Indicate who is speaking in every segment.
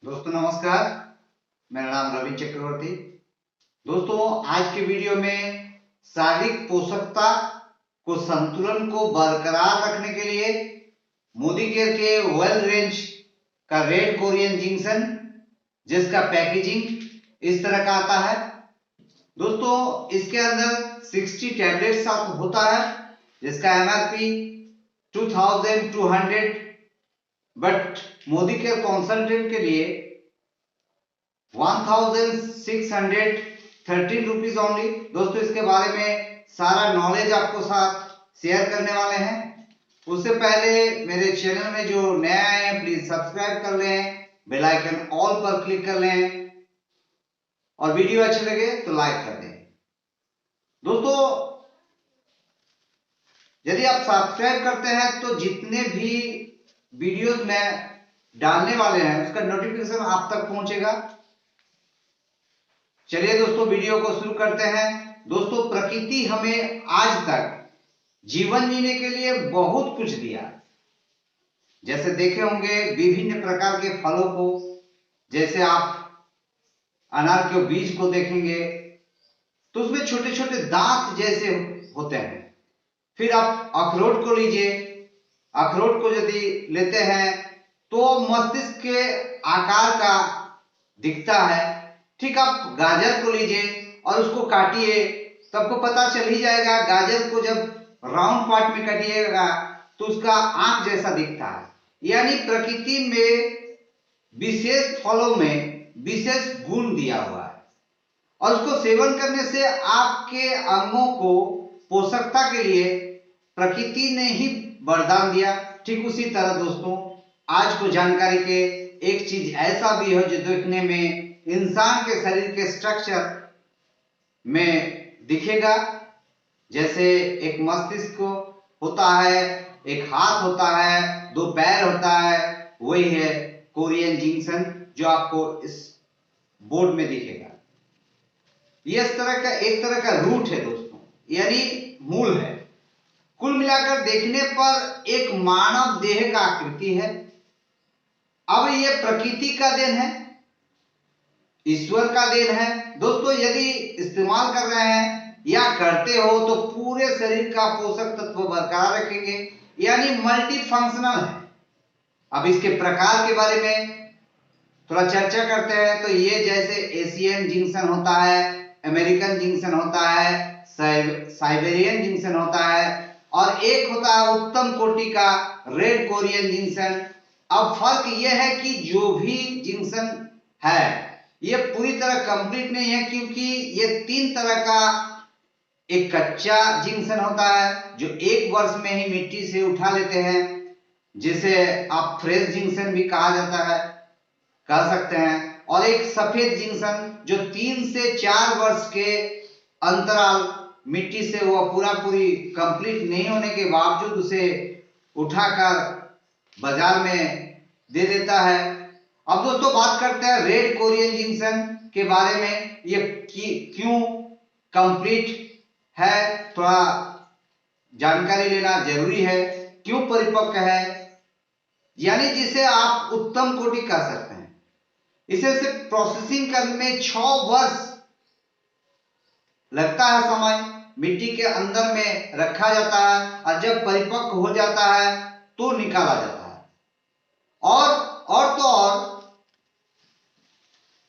Speaker 1: दोस्तों नमस्कार। मेरा नाम रवि चक्रवर्ती। दोस्तों आज के वीडियो में शारीरिक पोषकता को संतुलन को बरकरार रखने के लिए मोदी केयर के वेल रेंज का रेड कोरियन जिंक्शन, जिसका पैकेजिंग इस तरह का आता है। दोस्तों इसके अंदर 60 टैबलेट्स होता है, जिसका MRP 2200, but Modi care consultant के लिए 1613 रुपीज ओनली। दोस्तों इसके बारे में सारा नॉलेज आपको साथ शेयर करने वाले हैं। उससे पहले मेरे चैनल में जो नए आए हैं प्लीज सब्सक्राइब कर लें, बेल आइकन ऑल पर क्लिक कर लें और वीडियो अच्छे लगे तो लाइक कर दें। दोस्तों यदि आप सब्सक्राइब करते हैं तो जितने भी वीडियोस में डालने वाले हैं उसका नोटिफिकेशन आप तक पहुंचेगा। चलिए दोस्तों वीडियो को शुरू करते हैं। दोस्तों प्रकृति हमें आज तक जीवन जीने के लिए बहुत कुछ दिया। जैसे देखे होंगे विभिन्न प्रकार के फलों को, जैसे आप अनार के बीज को देखेंगे तो उसमें छोटे छोटे दांत जैसे होते हैं। फिर आप अखरोट को लीजिए, अखरोट को यदि लेते हैं तो मस्तिष्क के आकार का दिखता है। ठीक, आप गाजर को लीजिए और उसको काटिए तो आपको पता चल ही जाएगा। गाजर को जब राउंड पार्ट में काटिएगा तो उसका आंख जैसा दिखता है। यानी प्रकृति में विशेष फलों में विशेष गुण दिया हुआ है और उसको सेवन करने से आपके अंगों को पोषकता के लिए प्रकृति ने ही वरदान दिया। ठीक उसी तरह दोस्तों आज को जानकारी के एक चीज ऐसा भी है जो देखने में इंसान के शरीर के स्ट्रक्चर में दिखेगा। जैसे एक मस्तिष्क होता है, एक हाथ होता है, 2 पैर होता है, वही है कोरियन जिंक्शन जो आपको इस बोर्ड में दिखेगा। ये इस तरह का एक तरह का रूट है दोस्तों, यानी मूल है। कुल मिलाकर देखने पर एक मानव देह का आकृति है। अब ये प्रकृति का देन है, ईश्वर का देन है। दोस्तों यदि इस्तेमाल कर रहे हैं या करते हो तो पूरे शरीर का पोषक तत्व बरकरार रखेंगे, यानी मल्टी फंक्शनल है। अब इसके प्रकार के बारे में थोड़ा चर्चा करते हैं। तो ये जैसे एशियन जिंक्शन होता है, अमेरिकन जिंक्शन होता है, साइबेरियन जिंक्शन होता है और एक होता है उत्तम कोटि का रेड कोरियन जिंक्शन। अब फर्क यह है कि जो भी जिंक्शन है ये पूरी तरह कंप्लीट नहीं है, क्योंकि ये 3 तरह का एक कच्चा जिंक्शन होता है जो 1 वर्ष में ही मिट्टी से उठा लेते हैं, जिसे आप फ्रेश जिंक्शन भी कहा जाता है, कह सकते हैं। और एक सफेद जिंक्शन जो 3 से 4 वर्ष के अंतराल मिट्टी से वो पूरी कंप्लीट नहीं होने के बावजूद उसे उठाकर बाजार में दे देता है। अब दोस्तों बात करते हैं रेड कोरियन जिंक्शन के बारे में। ये क्यों कंप्लीट है, थोड़ा जानकारी लेना जरूरी है। क्यों परिपक्व है, यानी जिसे आप उत्तम कोटि कह सकते हैं। इसे सिर्फ प्रोसेसिंग करने में 6 वर्ष लगता है समय, मिट्टी के अंदर में रखा जाता है और जब परिपक्व हो जाता है तो निकाला जाता है। और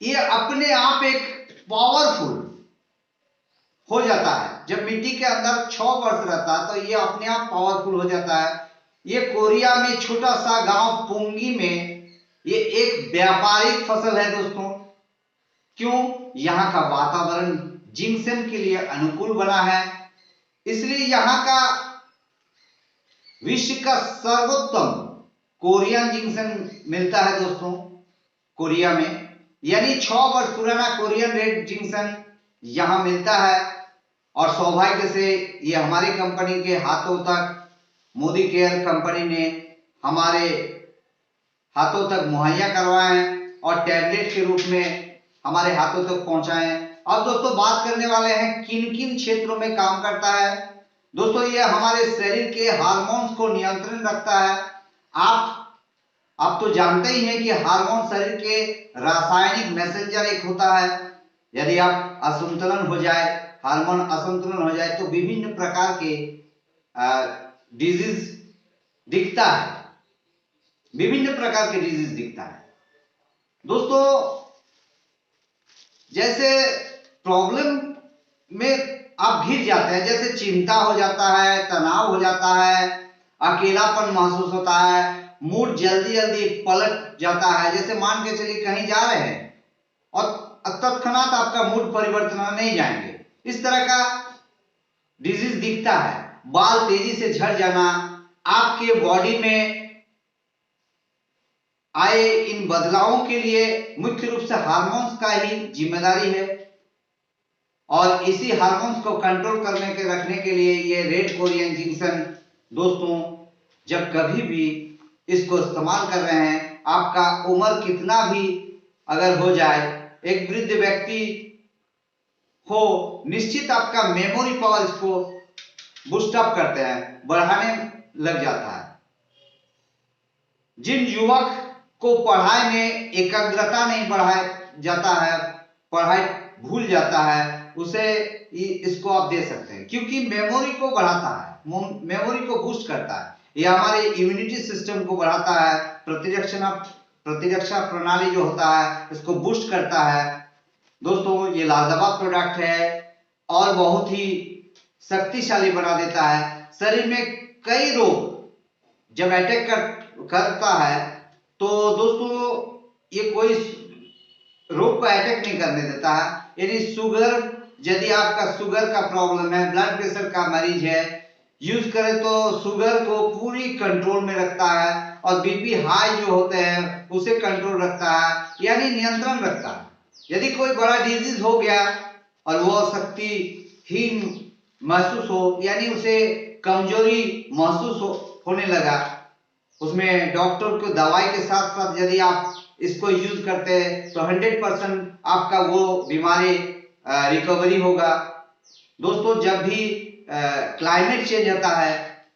Speaker 1: ये अपने आप एक पावरफुल हो जाता है। जब मिट्टी के अंदर 6 वर्ष रहता है तो ये अपने आप पावरफुल हो जाता है। ये कोरिया में छोटा सा गांव पुंगी में ये एक व्यापारिक फसल है दोस्तों। क्यों? यहाँ का वातावरण जिंक्शन के लिए अनुकूल बना है, इसलिए यहाँ का विश्व का सर्वोत्तम कोरियन जिंक्शन मिलता है दोस्तों कोरिया में। यानी 6 वर्ष पुराना कोरियन रेड जिंक्शन यहां मिलता है और सौभाग्य से ये हमारी कंपनी के हाथों तक, मोदी केयर कंपनी ने हमारे हाथों तक मुहैया करवाए और टैबलेट के रूप में हमारे हाथों तक पहुंचाए। अब दोस्तों बात करने वाले हैं किन किन क्षेत्रों में काम करता है। दोस्तों ये हमारे शरीर के हार्मोन्स को नियंत्रण रखता है। आप आप तो जानते ही हैं कि हार्मोन शरीर के रासायनिक मैसेंजर एक होता है। यदि आप असंतुलन हो जाए, हार्मोन असंतुलन हो जाए तो विभिन्न प्रकार के डिजीज दिखता है, विभिन्न प्रकार के डिजीज दिखता है। दोस्तों, जैसे प्रॉब्लम में आप घिर जाते हैं, जैसे चिंता हो जाता है, तनाव हो जाता है, अकेलापन महसूस होता है, मूड जल्दी जल्दी पलट जाता है। जैसे मान के चलिए कहीं जा रहे हैं और तत्क्षणात आपका मूड परिवर्तन नहीं जाएंगे, इस तरह का डिजीज दिखता है। बाल तेजी से झड़ जाना, आपके बॉडी में आए इन बदलावों के लिए मुख्य रूप से हार्मोन्स का ही जिम्मेदारी है, और इसी हार्मोन्स को कंट्रोल करने के रखने के लिए ये रेड कोरियन जिंक्शन दोस्तों, जब कभी भी इसको इस्तेमाल कर रहे हैं, आपका उम्र कितना भी अगर हो जाए, एक वृद्ध व्यक्ति हो, निश्चित आपका मेमोरी पावर इसको बूस्ट अप करते हैं, बढ़ाने लग जाता है। जिन युवक को पढ़ाई में एकाग्रता नहीं बढ़ाया जाता है, पढ़ाई भूल जाता है, उसे इसको आप दे सकते हैं, क्योंकि मेमोरी को बढ़ाता है, मेमोरी को बूस्ट करता है, ये हमारे इम्यूनिटी सिस्टम को बढ़ाता है, प्रतिरक्षा प्रणाली जो होता है इसको बूस्ट करता है। दोस्तों, ये लाजवाब प्रोडक्ट है और बहुत ही शक्तिशाली बना देता है। शरीर में कई रोग जब अटैक करता है तो दोस्तों ये कोई रोग को अटैक नहीं करने देता है। यदि यदि आपका शुगर का प्रॉब्लम है, ब्लड प्रेशर का मरीज है, यूज करें तो शुगर को पूरी कंट्रोल में रखता है, और बीपी हाई जो होते हैं उसे कंट्रोल रखता है, यानी नियंत्रण रखता है। यदि कोई बड़ा डिजीज हो गया और वो शक्तिहीन महसूस हो, यानी उसे कमजोरी महसूस होने लगा, उसमें डॉक्टर को दवाई के साथ साथ यदि आप इसको यूज करते हैं तो 100% आपका वो बीमारी रिकवरी होगा। दोस्तों, जब भी क्लाइमेट चेंज होता है,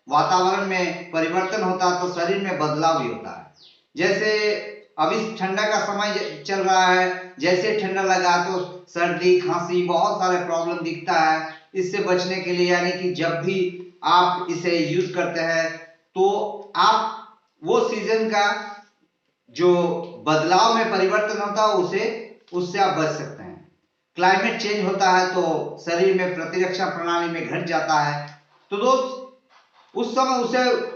Speaker 1: वातावरण में परिवर्तन होता है, तो शरीर में बदलाव भी होता है। जैसे अभी ठंडा का समय चल रहा है, जैसे ठंडा लगा तो सर्दी खांसी बहुत सारे प्रॉब्लम दिखता है। इससे बचने के लिए, यानी कि जब भी आप इसे यूज करते हैं तो आप वो सीजन का जो बदलाव में परिवर्तन होता है उससे आप बच सकते हैं। क्लाइमेट चेंज होता है तो शरीर में प्रतिरक्षा प्रणाली में घट जाता है, तो दोस्त उस समय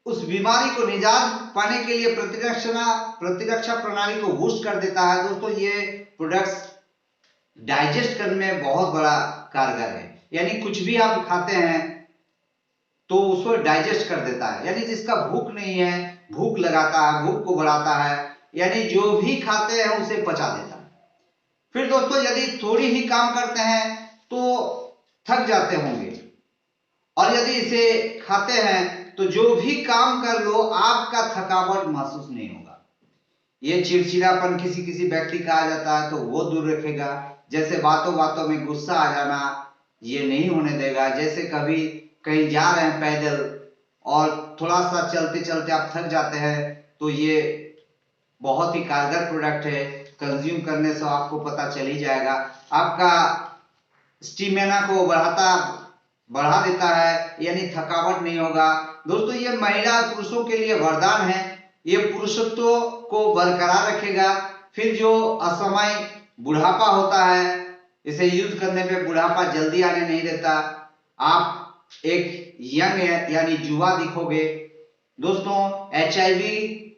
Speaker 1: उस बीमारी को निजात पाने के लिए प्रतिरक्षा प्रणाली को बूस्ट कर देता है। दोस्तों, ये प्रोडक्ट्स डाइजेस्ट करने में बहुत बड़ा कारगर है, यानी कुछ भी आप खाते हैं तो उसको डाइजेस्ट कर देता है, यानी जिसका भूख नहीं है भूख लगाता है, भूख को बढ़ाता है, यानी जो भी खाते हैं उसे पचा देता है। फिर दोस्तों, यदि थोड़ी ही काम करते हैं तो थक जाते होंगे, और यदि इसे खाते हैं तो जो भी काम कर लो आपका थकावट महसूस नहीं होगा। ये चिड़चिड़ापन किसी व्यक्ति का आ जाता है तो वो दूर रखेगा। जैसे बातों बातों में गुस्सा आ जाना, ये नहीं होने देगा। जैसे कभी कहीं जा रहे हैं पैदल और थोड़ा सा चलते चलते आप थक जाते हैं, तो ये बहुत ही कारगर प्रोडक्ट है। कंज्यूम करने से आपको पता चल ही जाएगा, आपका स्टेमिना को बढ़ा देता है, यानी थकावट नहीं होगा। दोस्तों, ये महिला पुरुषों के लिए वरदान है, ये पुरुषत्व को बरकरार रखेगा। फिर जो असमय बुढ़ापा होता है, इसे यूज करने पे बुढ़ापा जल्दी आने नहीं देता, आप एक यंग यानी युवा दिखोगे। दोस्तों, HIV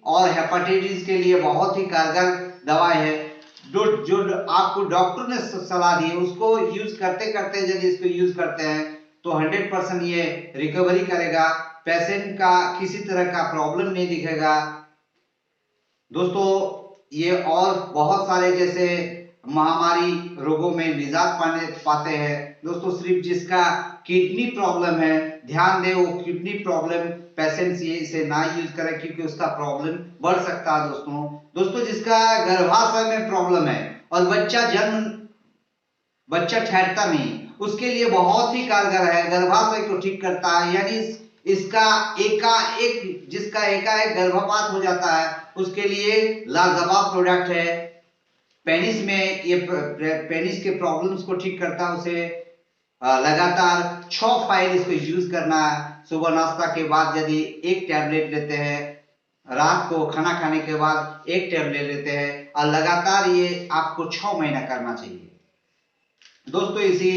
Speaker 1: और हेपेटाइटिस के लिए बहुत ही कारगर दवाई है, जो आपको डॉक्टर ने सलाह दी है उसको यूज करते करते यदि इसको यूज करते हैं तो 100% ये रिकवरी करेगा, पेशेंट का किसी तरह का प्रॉब्लम नहीं दिखेगा। दोस्तों, ये और बहुत सारे जैसे महामारी रोगों में निजात पाते हैं। दोस्तों, सिर्फ जिसका किडनी प्रॉब्लम है, ध्यान दें वो किडनी प्रॉब्लम पेशेंट्स ये इसे ना यूज करें, क्योंकि उसका प्रॉब्लम बढ़ सकता है। दोस्तों, जिसका गर्भाशय में प्रॉब्लम है और बच्चा ठहरता नहीं, उसके लिए बहुत ही कारगर है, गर्भाशय को ठीक करता है, यानी इसका एकाएक जिसका एकाएक गर्भपात हो जाता है उसके लिए लाजवाब प्रोडक्ट है। पेनिस में ये पेनिस के प्रॉब्लम्स को ठीक करता है। उसे लगातार 6 फाइल इसको यूज करना है। सुबह नाश्ता के बाद यदि एक टैबलेट लेते हैं, रात को खाना खाने के बाद एक टैबलेट लेते हैं और लगातार ये आपको 6 महीना करना चाहिए। दोस्तों इसी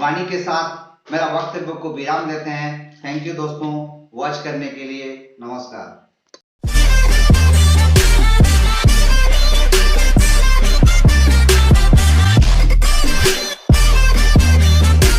Speaker 1: वाणी के साथ मेरा वक्तव्य को विराम देते हैं। थैंक यू दोस्तों, वॉच करने के लिए। नमस्कार।